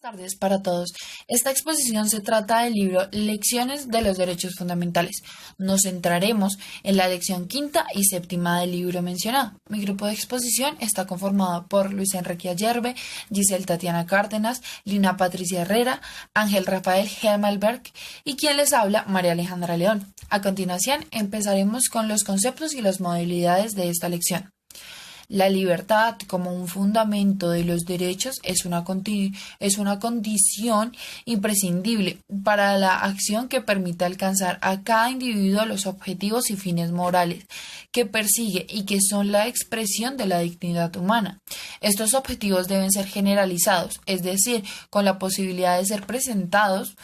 Tardes para todos. Esta exposición se trata del libro Lecciones de los Derechos Fundamentales. Nos centraremos en la lección quinta y séptima del libro mencionado. Mi grupo de exposición está conformado por Luis Enrique Ayerbe, Giselle Tatiana Cárdenas, Lina Patricia Herrera, Ángel Rafael Hemelberg y quien les habla, María Alejandra León. A continuación, empezaremos con los conceptos y las modalidades de esta lección. La libertad como un fundamento de los derechos es una condición imprescindible para la acción que permite alcanzar a cada individuo los objetivos y fines morales que persigue y que son la expresión de la dignidad humana. Estos objetivos deben ser generalizados, es decir, con la posibilidad de ser presentados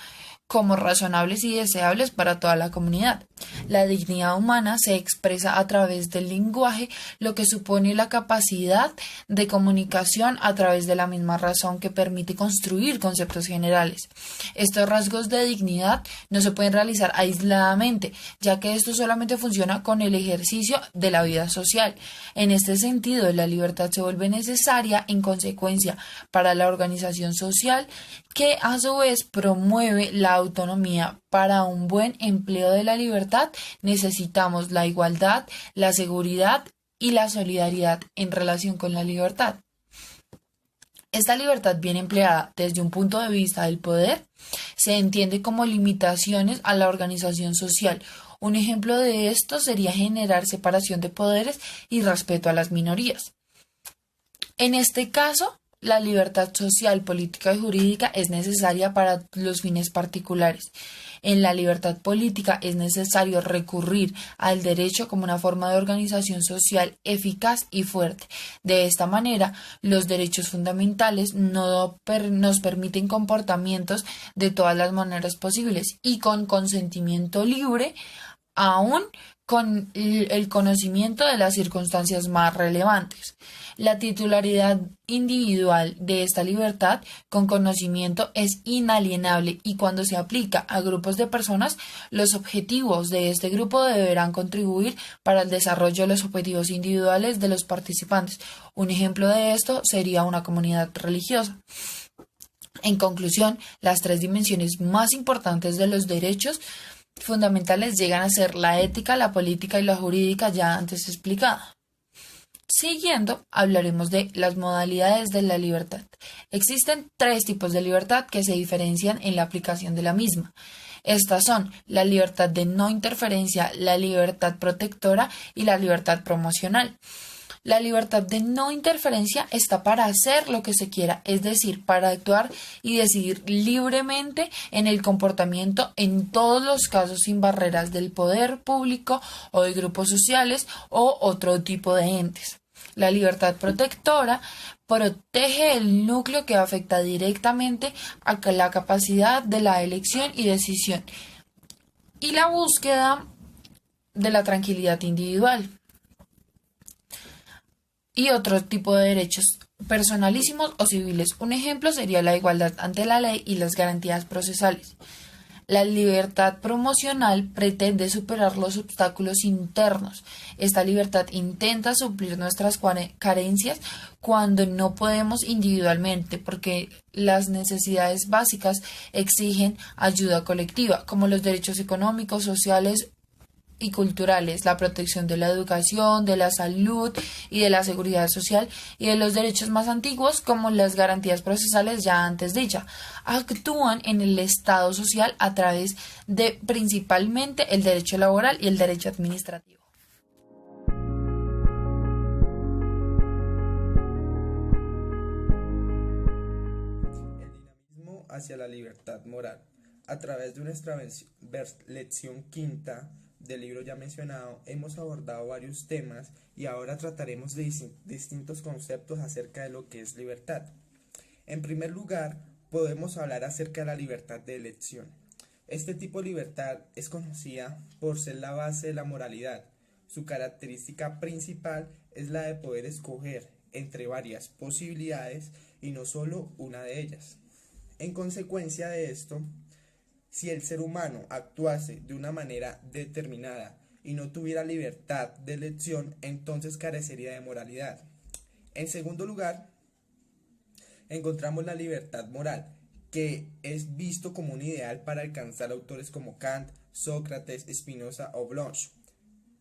como razonables y deseables para toda la comunidad. La dignidad humana se expresa a través del lenguaje, lo que supone la capacidad de comunicación a través de la misma razón que permite construir conceptos generales. Estos rasgos de dignidad no se pueden realizar aisladamente, ya que esto solamente funciona con el ejercicio de la vida social. En este sentido, la libertad se vuelve necesaria en consecuencia para la organización social, que a su vez promueve la autonomía. Para un buen empleo de la libertad necesitamos la igualdad, la seguridad y la solidaridad en relación con la libertad. Esta libertad bien empleada desde un punto de vista del poder se entiende como limitaciones a la organización social. Un ejemplo de esto sería generar separación de poderes y respeto a las minorías. En este caso, la libertad social, política y jurídica es necesaria para los fines particulares. En la libertad política es necesario recurrir al derecho como una forma de organización social eficaz y fuerte. De esta manera, los derechos fundamentales nos permiten comportamientos de todas las maneras posibles y con consentimiento libre, aún con el conocimiento de las circunstancias más relevantes. La titularidad individual de esta libertad con conocimiento es inalienable y cuando se aplica a grupos de personas, los objetivos de este grupo deberán contribuir para el desarrollo de los objetivos individuales de los participantes. Un ejemplo de esto sería una comunidad religiosa. En conclusión, las tres dimensiones más importantes de los derechos fundamentales llegan a ser la ética, la política y la jurídica ya antes explicada. Siguiendo, hablaremos de las modalidades de la libertad. Existen tres tipos de libertad que se diferencian en la aplicación de la misma. Estas son la libertad de no interferencia, la libertad protectora y la libertad promocional. La libertad de no interferencia está para hacer lo que se quiera, es decir, para actuar y decidir libremente en el comportamiento en todos los casos sin barreras del poder público o de grupos sociales o otro tipo de entes. La libertad protectora protege el núcleo que afecta directamente a la capacidad de la elección y decisión y la búsqueda de la tranquilidad individual. Y otro tipo de derechos personalísimos o civiles. Un ejemplo sería la igualdad ante la ley y las garantías procesales. La libertad promocional pretende superar los obstáculos internos. Esta libertad intenta suplir nuestras carencias cuando no podemos individualmente, porque las necesidades básicas exigen ayuda colectiva, como los derechos económicos, sociales y culturales, la protección de la educación, de la salud y de la seguridad social y de los derechos más antiguos como las garantías procesales ya antes dicha, actúan en el Estado social a través de principalmente el derecho laboral y el derecho administrativo. El dinamismo hacia la libertad moral. A través de nuestra lección quinta del libro ya mencionado, hemos abordado varios temas y ahora trataremos de distintos conceptos acerca de lo que es libertad. En primer lugar, podemos hablar acerca de la libertad de elección. Este tipo de libertad es conocida por ser la base de la moralidad. Su característica principal es la de poder escoger entre varias posibilidades y no solo una de ellas. En consecuencia de esto, si el ser humano actuase de una manera determinada y no tuviera libertad de elección, entonces carecería de moralidad. En segundo lugar, encontramos la libertad moral, que es visto como un ideal para alcanzar autores como Kant, Sócrates, Spinoza o Bloch.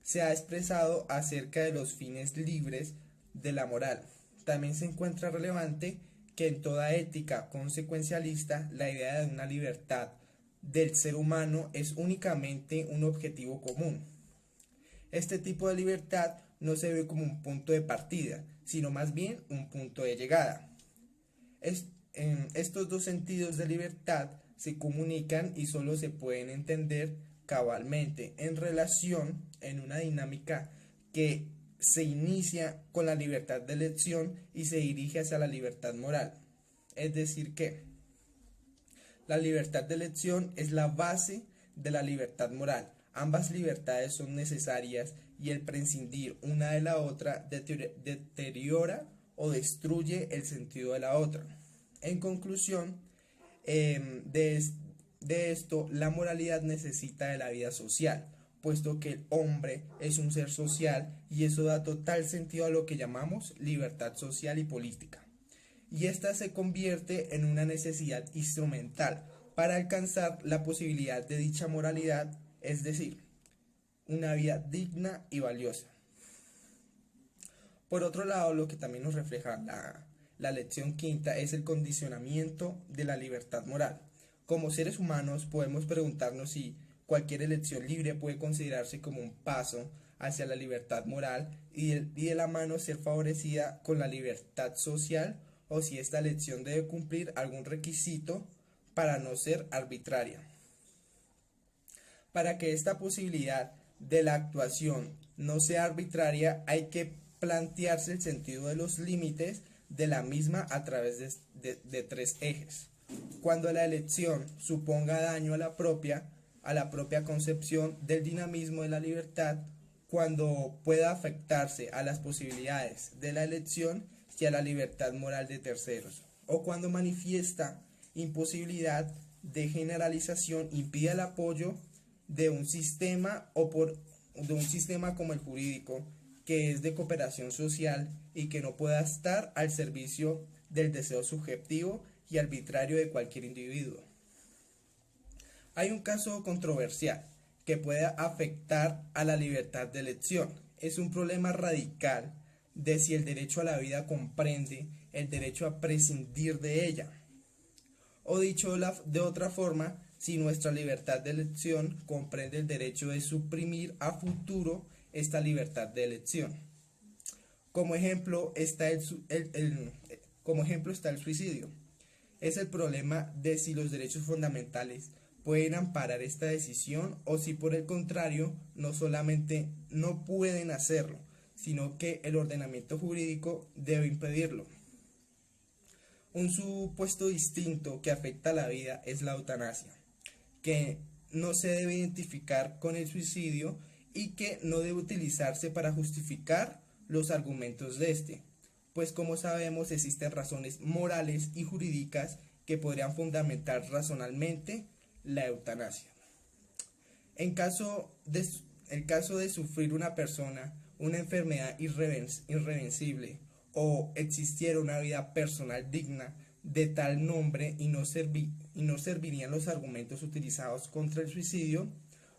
Se ha expresado acerca de los fines libres de la moral. También se encuentra relevante que en toda ética consecuencialista la idea de una libertad del ser humano es únicamente un objetivo común. Este tipo de libertad no se ve como un punto de partida, sino más bien un punto de llegada. Estos dos sentidos de libertad se comunican y solo se pueden entender cabalmente en relación en una dinámica que se inicia con la libertad de elección y se dirige hacia la libertad moral. Es decir que la libertad de elección es la base de la libertad moral. Ambas libertades son necesarias y el prescindir una de la otra deteriora o destruye el sentido de la otra. En conclusión, de esto, la moralidad necesita de la vida social, puesto que el hombre es un ser social y eso da total sentido a lo que llamamos libertad social y política. Y esta se convierte en una necesidad instrumental para alcanzar la posibilidad de dicha moralidad, es decir, una vida digna y valiosa. Por otro lado, lo que también nos refleja la lección quinta es el condicionamiento de la libertad moral. Como seres humanos podemos preguntarnos si cualquier elección libre puede considerarse como un paso hacia la libertad moral y de la mano ser favorecida con la libertad social, o si esta elección debe cumplir algún requisito para no ser arbitraria. Para que esta posibilidad de la actuación no sea arbitraria, hay que plantearse el sentido de los límites de la misma a través de tres ejes. Cuando la elección suponga daño a la propia concepción del dinamismo de la libertad, cuando pueda afectarse a las posibilidades de la elección y a la libertad moral de terceros, o cuando manifiesta imposibilidad de generalización impide el apoyo de un sistema de un sistema como el jurídico, que es de cooperación social y que no pueda estar al servicio del deseo subjetivo y arbitrario de cualquier individuo. Hay un caso controversial que puede afectar a la libertad de elección. Es un problema radical de si el derecho a la vida comprende el derecho a prescindir de ella. O dicho de otra forma, si nuestra libertad de elección comprende el derecho de suprimir a futuro esta libertad de elección. Como ejemplo está el suicidio. Es el problema de si los derechos fundamentales pueden amparar esta decisión o si por el contrario no solamente no pueden hacerlo, sino que el ordenamiento jurídico debe impedirlo. Un supuesto distinto que afecta a la vida es la eutanasia, que no se debe identificar con el suicidio y que no debe utilizarse para justificar los argumentos de este, pues como sabemos existen razones morales y jurídicas que podrían fundamentar racionalmente la eutanasia. En el caso de sufrir una persona una enfermedad irreversible o existiera una vida personal digna de tal nombre y no servirían los argumentos utilizados contra el suicidio,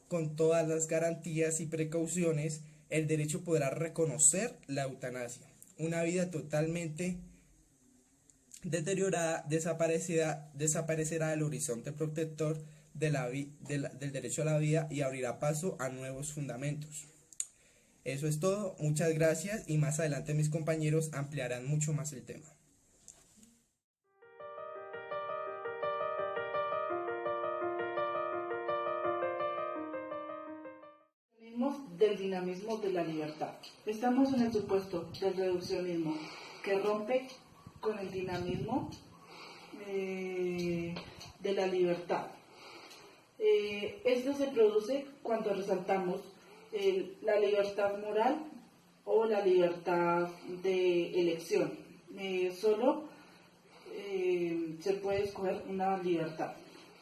con todas las garantías y precauciones, el derecho podrá reconocer la eutanasia. Una vida totalmente deteriorada desaparecerá del horizonte protector del derecho a la vida y abrirá paso a nuevos fundamentos. Eso es todo, muchas gracias y más adelante mis compañeros ampliarán mucho más el tema. Del dinamismo de la libertad. Estamos en el supuesto del reduccionismo que rompe con el dinamismo de la libertad. Esto se produce cuando resaltamos la libertad moral o la libertad de elección. Solo se puede escoger una libertad.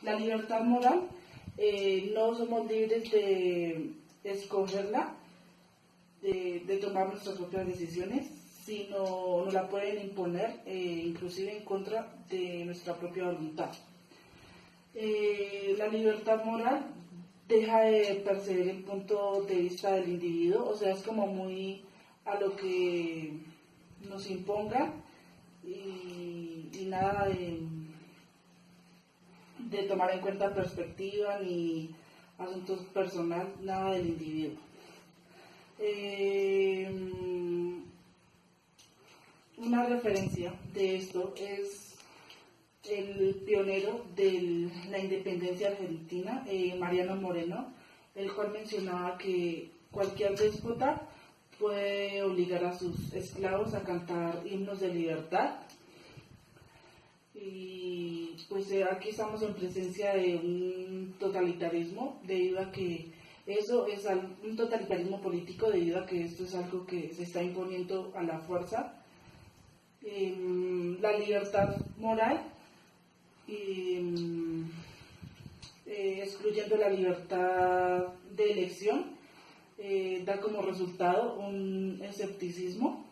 La libertad moral, no somos libres de escogerla, de tomar nuestras propias decisiones, sino nos la pueden imponer, inclusive en contra de nuestra propia voluntad. La libertad moral deja de percibir el punto de vista del individuo, o sea, es como muy a lo que nos imponga y nada de tomar en cuenta perspectiva ni asuntos personales, nada del individuo. Una referencia de esto es el pionero de la independencia argentina, Mariano Moreno, el cual mencionaba que cualquier déspota puede obligar a sus esclavos a cantar himnos de libertad. Y pues aquí estamos en presencia de un totalitarismo, debido a que eso es un totalitarismo político, debido a que esto es algo que se está imponiendo a la fuerza. La libertad moral, excluyendo la libertad de elección, da como resultado un escepticismo.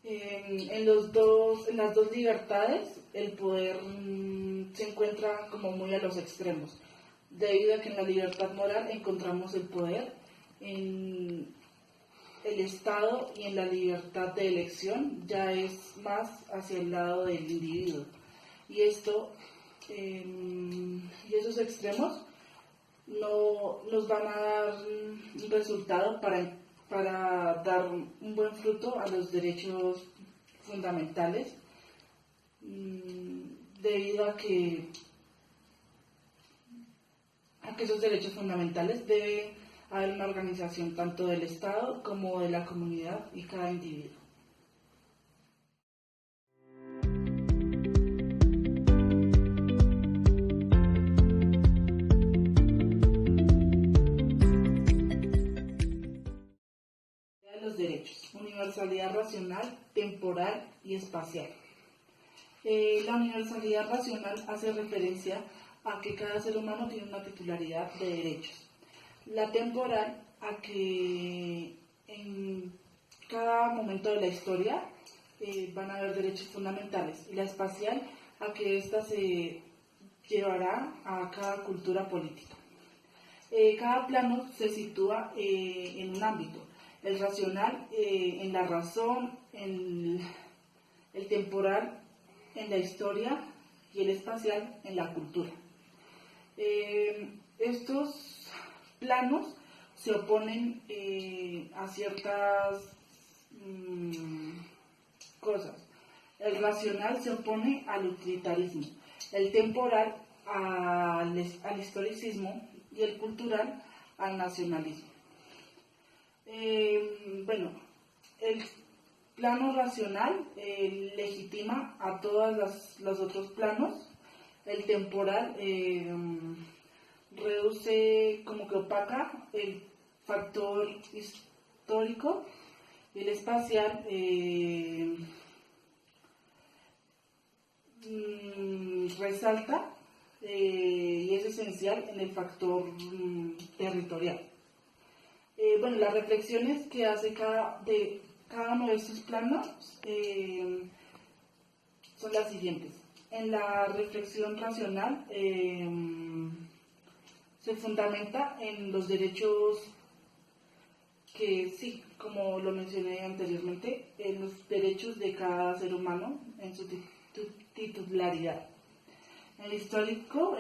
En las dos libertades el poder se encuentra como muy a los extremos, debido a que en la libertad moral encontramos el poder en el Estado, y en la libertad de elección ya es más hacia el lado del individuo. Y esto y esos extremos no nos van a dar un resultado para dar un buen fruto a los derechos fundamentales, debido a que esos derechos fundamentales deben haber una organización tanto del Estado como de la comunidad y cada individuo. Los derechos: universalidad racional, temporal y espacial. La universalidad racional hace referencia a que cada ser humano tiene una titularidad de derechos. La temporal, a que en cada momento de la historia van a haber derechos fundamentales. Y la espacial, a que ésta se llevará a cada cultura política. Cada plano se sitúa en un ámbito. El racional en la razón, el temporal en la historia y el espacial en la cultura. Estos planos se oponen a ciertas cosas. El racional se opone al utilitarismo, el temporal al historicismo y el cultural al nacionalismo. El plano racional legitima a todos los otros planos. El temporal reduce, como que opaca el factor histórico, y el espacial resalta y es esencial en el factor territorial. Las reflexiones que hace cada uno de estos planos son las siguientes. En la reflexión racional se fundamenta en los derechos que, sí, como lo mencioné anteriormente, en los derechos de cada ser humano en su titularidad. El histórico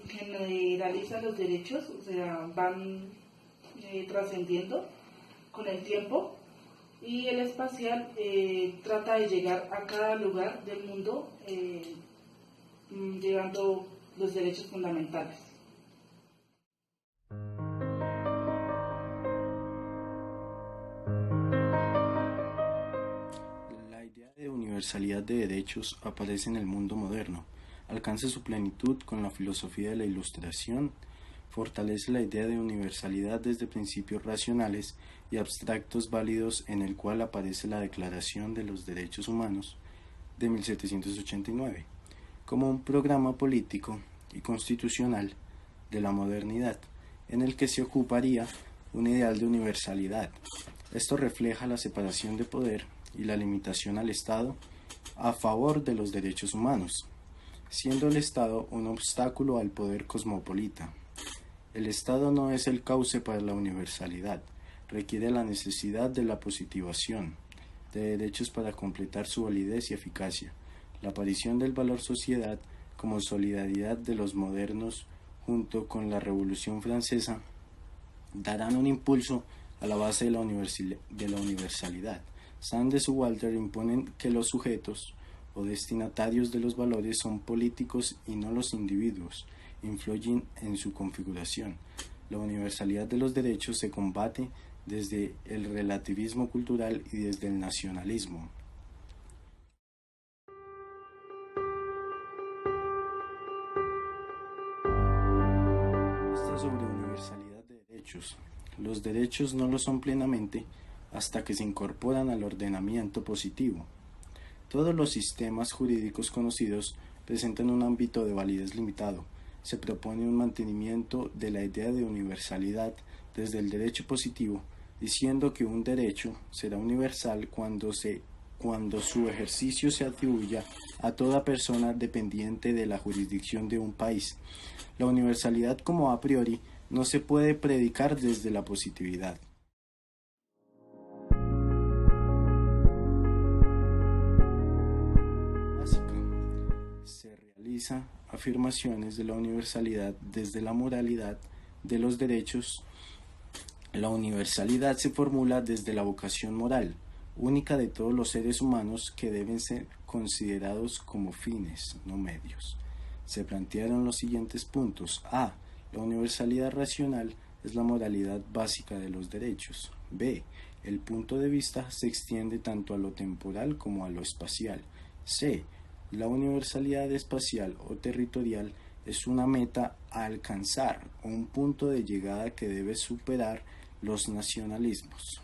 generaliza los derechos, o sea, van trascendiendo con el tiempo, y el espacial trata de llegar a cada lugar del mundo llevando los derechos fundamentales. La idea de universalidad de derechos aparece en el mundo moderno, alcanza su plenitud con la filosofía de la Ilustración, fortalece la idea de universalidad desde principios racionales y abstractos válidos, en el cual aparece la Declaración de los Derechos Humanos de 1789, como un programa político y constitucional de la modernidad, en el que se ocuparía un ideal de universalidad. Esto refleja la separación de poder y la limitación al Estado a favor de los derechos humanos, siendo el Estado un obstáculo al poder cosmopolita. El Estado no es el cauce para la universalidad, requiere la necesidad de la positivación de derechos para completar su validez y eficacia. La aparición del valor sociedad como solidaridad de los modernos junto con la Revolución Francesa darán un impulso a la base de la universalidad. Sanders y Walter imponen que los sujetos o destinatarios de los valores son políticos y no los individuos, influyen en su configuración. La universalidad de los derechos se combate desde el relativismo cultural y desde el nacionalismo. Esto sobre universalidad de derechos. Los derechos no lo son plenamente hasta que se incorporan al ordenamiento positivo. Todos los sistemas jurídicos conocidos presentan un ámbito de validez limitado. Se propone un mantenimiento de la idea de universalidad desde el derecho positivo, diciendo que un derecho será universal cuando su ejercicio se atribuya a toda persona dependiente de la jurisdicción de un país. La universalidad como a priori no se puede predicar desde la positividad. Se realiza afirmaciones de la universalidad desde la moralidad de los derechos. La universalidad se formula desde la vocación moral, única de todos los seres humanos que deben ser considerados como fines, no medios. Se plantearon los siguientes puntos. A. La universalidad racional es la moralidad básica de los derechos. B. El punto de vista se extiende tanto a lo temporal como a lo espacial. C. La universalidad espacial o territorial es una meta a alcanzar o un punto de llegada que debe superar los nacionalismos.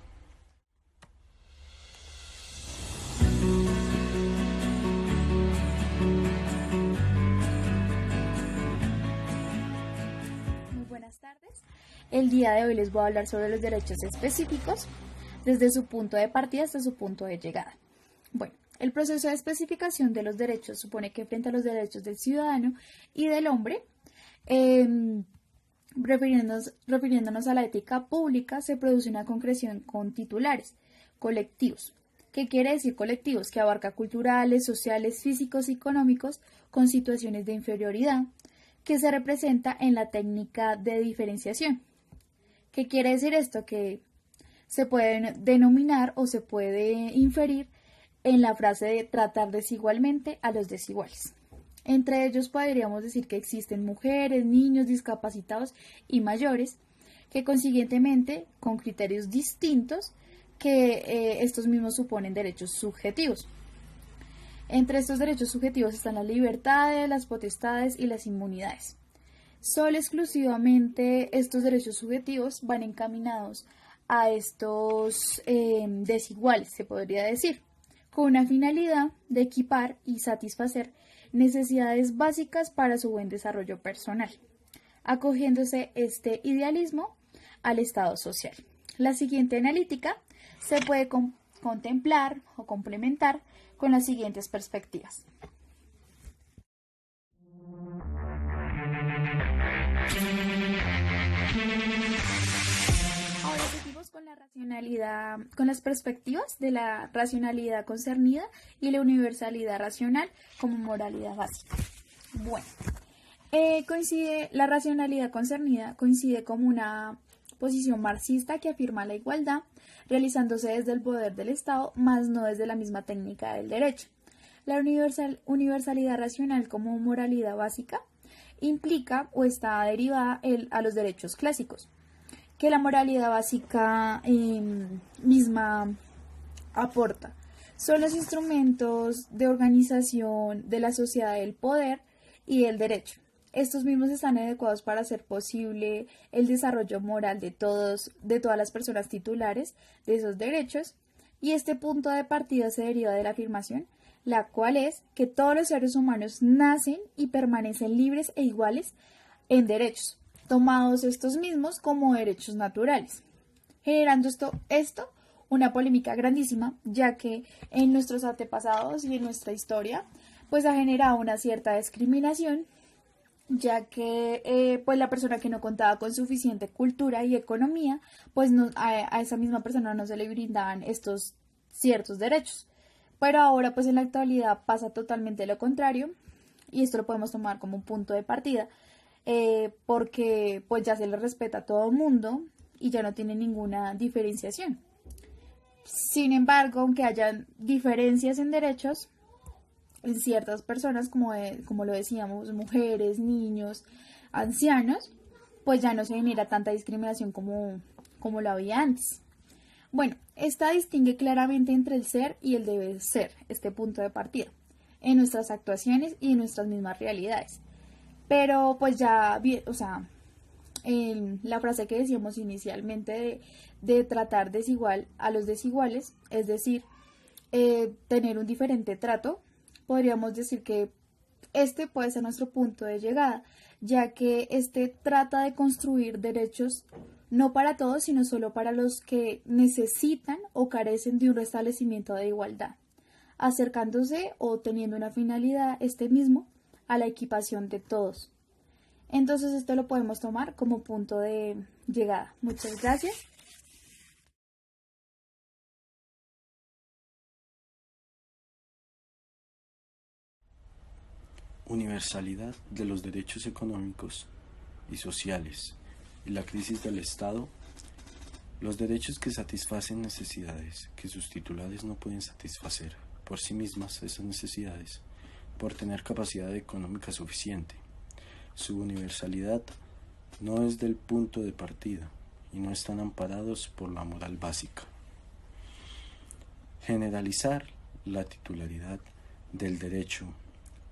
Muy buenas tardes. El día de hoy les voy a hablar sobre los derechos específicos desde su punto de partida hasta su punto de llegada. Bueno, el proceso de especificación de los derechos supone que frente a los derechos del ciudadano y del hombre, refiriéndonos a la ética pública, se produce una concreción con titulares colectivos. ¿Qué quiere decir colectivos? Que abarca culturales, sociales, físicos y económicos con situaciones de inferioridad, que se representa en la técnica de diferenciación. ¿Qué quiere decir esto? Que se puede denominar o se puede inferir en la frase de tratar desigualmente a los desiguales. Entre ellos podríamos decir que existen mujeres, niños, discapacitados y mayores, que consiguientemente, con criterios distintos, que estos mismos suponen derechos subjetivos. Entre estos derechos subjetivos están las libertades, las potestades y las inmunidades. Solo exclusivamente estos derechos subjetivos van encaminados a estos desiguales, se podría decir, con una finalidad de equipar y satisfacer necesidades básicas para su buen desarrollo personal, acogiéndose este idealismo al Estado social. La siguiente analítica se puede contemplar o complementar con las siguientes perspectivas. Ahora seguimos con la racionalidad, con las perspectivas de la racionalidad concernida y la universalidad racional como moralidad básica. Bueno, la racionalidad concernida coincide como una posición marxista que afirma la igualdad, realizándose desde el poder del Estado, más no desde la misma técnica del derecho. La universalidad racional como moralidad básica implica o está derivada a los derechos clásicos, que la moralidad básica misma aporta. Son los instrumentos de organización de la sociedad del poder y del derecho. Estos mismos están adecuados para hacer posible el desarrollo moral de todas las personas titulares de esos derechos, y este punto de partida se deriva de la afirmación, la cual es que todos los seres humanos nacen y permanecen libres e iguales en derechos, tomados estos mismos como derechos naturales, generando esto una polémica grandísima, ya que en nuestros antepasados y en nuestra historia, pues ha generado una cierta discriminación, ya que pues la persona que no contaba con suficiente cultura y economía, pues no, a esa misma persona no se le brindaban estos ciertos derechos. Pero ahora pues en la actualidad pasa totalmente lo contrario, y esto lo podemos tomar como un punto de partida, porque pues ya se le respeta a todo el mundo y ya no tiene ninguna diferenciación. Sin embargo, aunque hayan diferencias en derechos, en ciertas personas, como lo decíamos, mujeres, niños, ancianos, pues ya no se genera tanta discriminación como lo había antes. Bueno, esta distingue claramente entre el ser y el deber ser, este punto de partida, en nuestras actuaciones y en nuestras mismas realidades. Pero pues ya, o sea, la frase que decíamos inicialmente de tratar desigual a los desiguales, es decir, tener un diferente trato, podríamos decir que este puede ser nuestro punto de llegada, ya que este trata de construir derechos no para todos, sino solo para los que necesitan o carecen de un restablecimiento de igualdad, acercándose o teniendo una finalidad este mismo a la equipación de todos. Entonces esto lo podemos tomar como punto de llegada. Muchas gracias. Universalidad de los derechos económicos y sociales y la crisis del Estado. Los derechos que satisfacen necesidades que sus titulares no pueden satisfacer por sí mismas esas necesidades por tener capacidad económica suficiente. Su universalidad no es del punto de partida y no están amparados por la moral básica. Generalizar la titularidad del derecho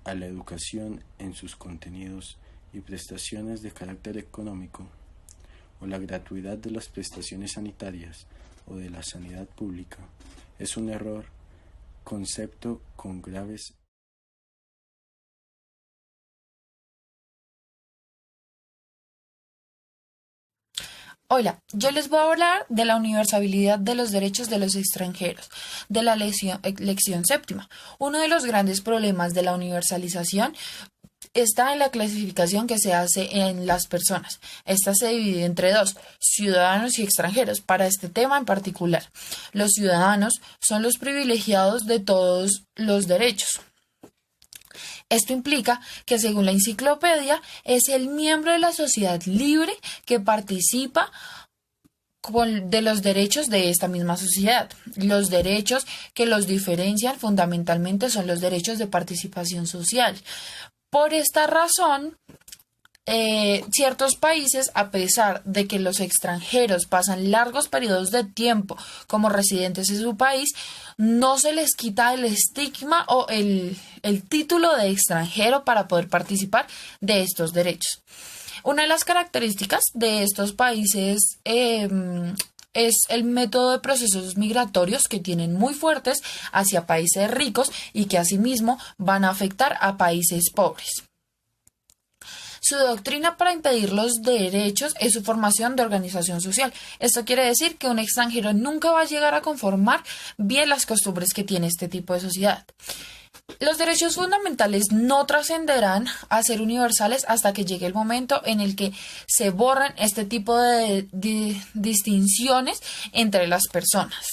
a la educación en sus contenidos y prestaciones de carácter económico, o la gratuidad de las prestaciones sanitarias o de la sanidad pública, es un error, concepto con graves. Hola, yo les voy a hablar de la universalidad de los derechos de los extranjeros, de la lección séptima. Uno de los grandes problemas de la universalización está en la clasificación que se hace en las personas. Esta se divide entre dos, ciudadanos y extranjeros, para este tema en particular. Los ciudadanos son los privilegiados de todos los derechos. Esto implica que, según la enciclopedia, es el miembro de la sociedad libre que participa de los derechos de esta misma sociedad. Los derechos que los diferencian fundamentalmente son los derechos de participación social. Por esta razón, ciertos países, a pesar de que los extranjeros pasan largos periodos de tiempo como residentes en su país, no se les quita el estigma o el título de extranjero para poder participar de estos derechos. Una de las características de estos países es el método de procesos migratorios que tienen muy fuertes hacia países ricos y que asimismo van a afectar a países pobres. Su doctrina para impedir los derechos es su formación de organización social. Esto quiere decir que un extranjero nunca va a llegar a conformar bien las costumbres que tiene este tipo de sociedad. Los derechos fundamentales no trascenderán a ser universales hasta que llegue el momento en el que se borren este tipo de distinciones entre las personas.